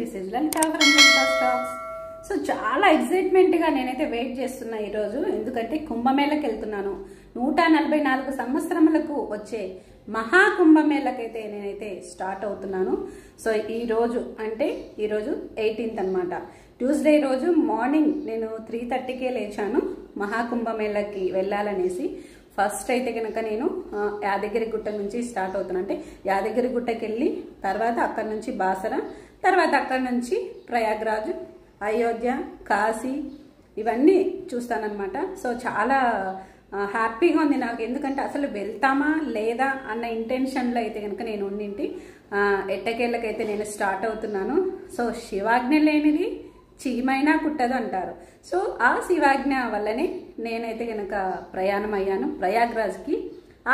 This is Lalitha from Lalitha stocks. So చాలా ఎక్సైట్మెంట్గా నేనైతే wait చేస్తున్నా ఈరోజు. ఎందుకంటే కుంభమేళకి వెళ్తున్నాను. 144 సంవత్సరములకు వచ్చే మహాకుంభమేళకైతే నేనైతే స్టార్ట్ అవుతున్నాను. సో ఈరోజు అంటే ఈరోజు 18th అనమాట, ట్యూస్డే రోజు మార్నింగ్ నేను 3:30కే లేచాను మహాకుంభమేళకి వెళ్ళాలనేసి. ఫస్ట్ అయితే కనుక నేను యాదగిరిగుట్ట నుంచి స్టార్ట్ అవుతున్నా. అంటే యాదగిరిగుట్టకి వెళ్ళి తర్వాత అక్కడ నుంచి బాసర, తర్వాత అక్కడ నుంచి ప్రయాగ్రాజ్, అయోధ్య, కాశీ ఇవన్నీ చూస్తానన్నమాట. సో చాలా హ్యాపీగా ఉంది నాకు. ఎందుకంటే అసలు వెళ్తామా లేదా అన్న ఇంటెన్షన్లో అయితే కనుక నేను ఉండింటి. ఎట్టకేళ్ళకైతే నేను స్టార్ట్ అవుతున్నాను. సో శివాజ్ఞ లేనిది చీమైనా కుట్టదు అంటారు. సో ఆ శివాజ్ఞ వల్లనే నేనైతే కనుక ప్రయాణం అయ్యాను ప్రయాగ్రాజ్కి.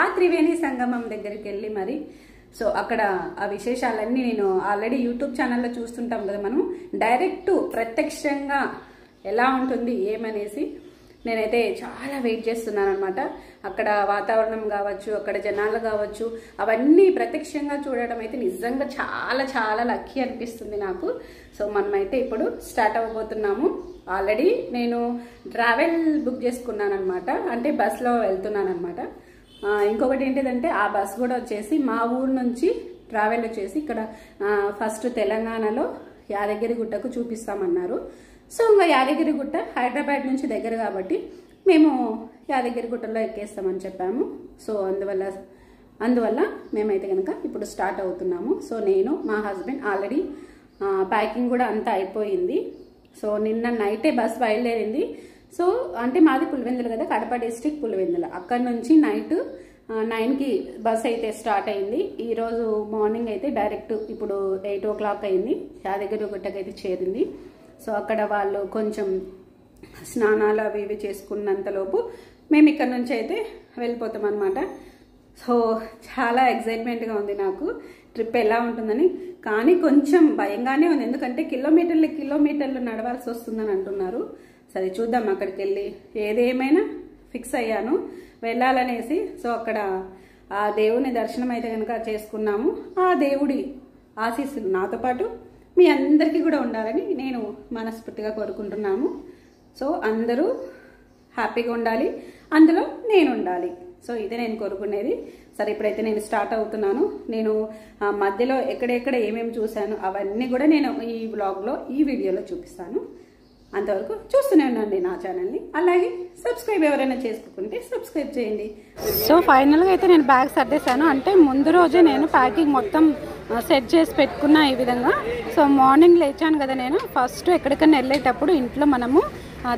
ఆ త్రివేణి సంగమం దగ్గరికి వెళ్ళి మరి సో అక్కడ ఆ విశేషాలన్నీ నేను ఆల్రెడీ యూట్యూబ్ ఛానల్లో చూస్తుంటాం కదా మనం. డైరెక్ట్ ప్రత్యక్షంగా ఎలా ఉంటుంది ఏమనేసి నేనైతే చాలా వెయిట్ చేస్తున్నాను అనమాట. అక్కడ వాతావరణం కావచ్చు, అక్కడ జనాలు కావచ్చు, అవన్నీ ప్రత్యక్షంగా చూడడం అయితే నిజంగా చాలా చాలా లక్కీ అనిపిస్తుంది నాకు. సో మనమైతే ఇప్పుడు స్టార్ట్ అవ్వబోతున్నాము. ఆల్రెడీ నేను ట్రావెల్ బుక్ చేసుకున్నాను అనమాట. అంటే బస్లో వెళ్తున్నాను అనమాట. ఇంకొకటి ఏంటిదంటే ఆ బస్ కూడా వచ్చేసి మా ఊరు నుంచి ట్రావెల్ వచ్చేసి ఇక్కడ ఫస్ట్ తెలంగాణలో యాదగిరిగుట్టకు చూపిస్తామన్నారు. సో ఇంకా యాదగిరిగుట్ట హైదరాబాద్ నుంచి దగ్గర కాబట్టి మేము యాదగిరిగుట్టలో ఎక్కేస్తామని చెప్పాము. సో అందువల్ల మేమైతే కనుక ఇప్పుడు స్టార్ట్ అవుతున్నాము. సో నేను మా హస్బెండ్ ఆల్రెడీ ప్యాకింగ్ కూడా అంతా అయిపోయింది. సో నిన్న నైటే బస్ బయలుదేరింది. సో అంటే మాది పులివెందులు కదా, కడప డిస్ట్రిక్ట్ పులివెందుల. అక్కడ నుంచి నైట్ 9కి బస్ అయితే స్టార్ట్ అయింది. ఈరోజు మార్నింగ్ అయితే డైరెక్ట్ ఇప్పుడు 8 o'clock అయింది, యాదగిరిగుట్టకైతే చేరింది. సో అక్కడ వాళ్ళు కొంచెం స్నానాలు అవి ఇవి చేసుకున్నంతలోపు మేము ఇక్కడ నుంచి అయితే వెళ్ళిపోతాం అనమాట. సో చాలా ఎక్సైట్మెంట్గా ఉంది నాకు ట్రిప్ ఎలా ఉంటుందని. కానీ కొంచెం భయంగానే ఉంది, ఎందుకంటే కిలోమీటర్లు నడవాల్సి వస్తుందని అంటున్నారు. సరే చూద్దాం, అక్కడికి వెళ్ళి ఏదేమైనా ఫిక్స్ అయ్యాను వెళ్ళాలనేసి. సో అక్కడ ఆ దేవుని దర్శనం అయితే కనుక చేసుకున్నాము. ఆ దేవుడి ఆశీస్సులు నాతో పాటు మీ అందరికీ కూడా ఉండాలని నేను మనస్ఫూర్తిగా కోరుకుంటున్నాము. సో అందరూ హ్యాపీగా ఉండాలి, అందులో నేను ఉండాలి. సో ఇదే నేను కోరుకునేది. సరే ఇప్పుడైతే నేను స్టార్ట్ అవుతున్నాను. నేను మధ్యలో ఎక్కడెక్కడ ఏమేమి చూశాను అవన్నీ కూడా నేను ఈ వ్లాగ్లో ఈ వీడియోలో చూపిస్తాను. అంతవరకు చూస్తూనే ఉండండి నా ఛానల్ని. అలాగే సబ్స్క్రైబ్ ఎవరైనా చేసుకోకుంటే సబ్స్క్రైబ్ చేయండి. సో ఫైనల్గా అయితే నేను బ్యాగ్ సర్దేశాను. అంటే ముందు రోజే నేను ప్యాకింగ్ మొత్తం సెట్ చేసి పెట్టుకున్నా ఈ విధంగా. సో మార్నింగ్ లేచాను కదా నేను. ఫస్ట్ ఎక్కడికైనా వెళ్ళేటప్పుడు ఇంట్లో మనము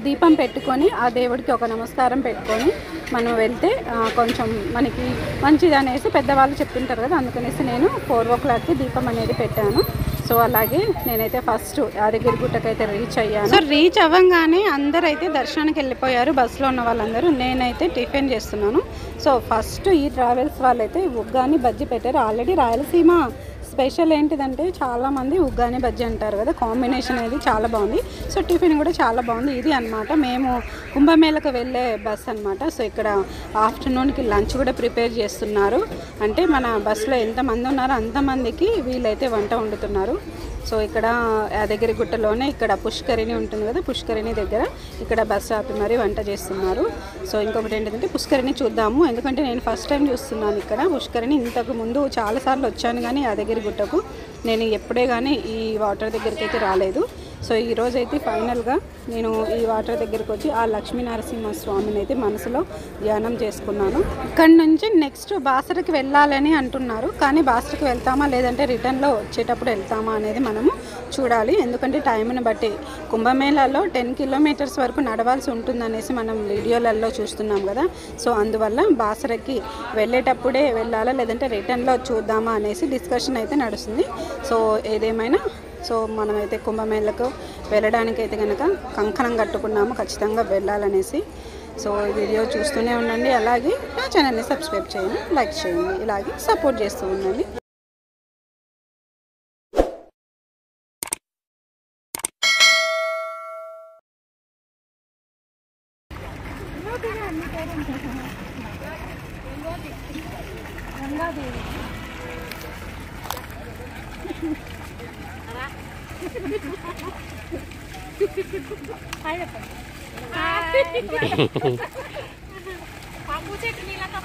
దీపం పెట్టుకొని ఆ దేవుడికి ఒక నమస్కారం పెట్టుకొని మనం వెళ్తే కొంచెం మనకి మంచిది అనేసి పెద్దవాళ్ళు చెప్తుంటారు కదా. అందుకనేసి నేను 4 o'clockకి దీపం అనేది పెట్టాను. సో అలాగే నేనైతే ఫస్ట్ యాదగిరిగుట్టకైతే రీచ్ అయ్యాను. సో రీచ్ అవ్వగానే అందరూ అయితే దర్శనానికి వెళ్ళిపోయారు, బస్సులో ఉన్న వాళ్ళందరూ. నేనైతే టిఫిన్ చేస్తున్నాను. సో ఫస్ట్ ఈ ట్రావెల్స్ వాళ్ళైతే ఉగ్గాని బజ్జీ పెట్టారు. ఆల్రెడీ రాయలసీమ స్పెషల్ ఏంటిదంటే చాలామంది ఉగ్గాని బజ్జీ అంటారు కదా, కాంబినేషన్ అనేది చాలా బాగుంది. సో టిఫిన్ కూడా చాలా బాగుంది. ఇది అనమాట మేము కుంభమేళకు వెళ్ళే బస్ అనమాట. సో ఇక్కడ ఆఫ్టర్నూన్కి లంచ్ కూడా ప్రిపేర్ చేస్తున్నారు. అంటే మన బస్సులో ఎంతమంది ఉన్నారో అంతమందికి వీళ్ళైతే వంట వండుతున్నారు. సో ఇక్కడ యాదగిరిగుట్టలోనే ఇక్కడ పుష్కరిణి ఉంటుంది కదా, పుష్కరిణి దగ్గర ఇక్కడ బస్ ఆపి మరీ వంట చేస్తున్నారు. సో ఇంకొకటి ఏంటంటే పుష్కరిణి చూద్దాము, ఎందుకంటే నేను ఫస్ట్ టైం చూస్తున్నాను ఇక్కడ పుష్కరిణి. ఇంతకు ముందు చాలాసార్లు వచ్చాను కానీ యాదగిరిగుట్టకు నేను ఎప్పుడే కానీ ఈ వాటర్ దగ్గరికి అయితే రాలేదు. సో ఈరోజైతే ఫైనల్గా నేను ఈ వాటర్ దగ్గరికి వచ్చి ఆ లక్ష్మీనరసింహ స్వామిని అయితే మనసులో ధ్యానం చేసుకున్నాను. ఇక్కడి నుంచి నెక్స్ట్ బాసరకి వెళ్ళాలని అంటున్నారు. కానీ బాసరకి వెళ్తామా లేదంటే రిటర్న్లో వచ్చేటప్పుడు వెళ్తామా అనేది మనము చూడాలి. ఎందుకంటే టైంని బట్టి కుంభమేళాలో 10 kilometers వరకు నడవాల్సి ఉంటుందనేసి మనం వీడియోలలో చూస్తున్నాం కదా. సో అందువల్ల బాసరకి వెళ్ళేటప్పుడే వెళ్ళాలా లేదంటే రిటర్న్లో చూద్దామా అనేసి డిస్కషన్ అయితే నడుస్తుంది. సో ఏదేమైనా సో మనమైతే కుంభమేళకు వెళ్ళడానికైతే కనుక కంకణం కట్టుకున్నాము, ఖచ్చితంగా వెళ్ళాలనేసి. సో ఈ వీడియో చూస్తూనే ఉండండి. అలాగే నా ఛానల్ని సబ్స్క్రైబ్ చేయండి, లైక్ చేయండి, ఇలాగే సపోర్ట్ చేస్తూ ఉండండి. పాము చెట్టు నీళ్ళతో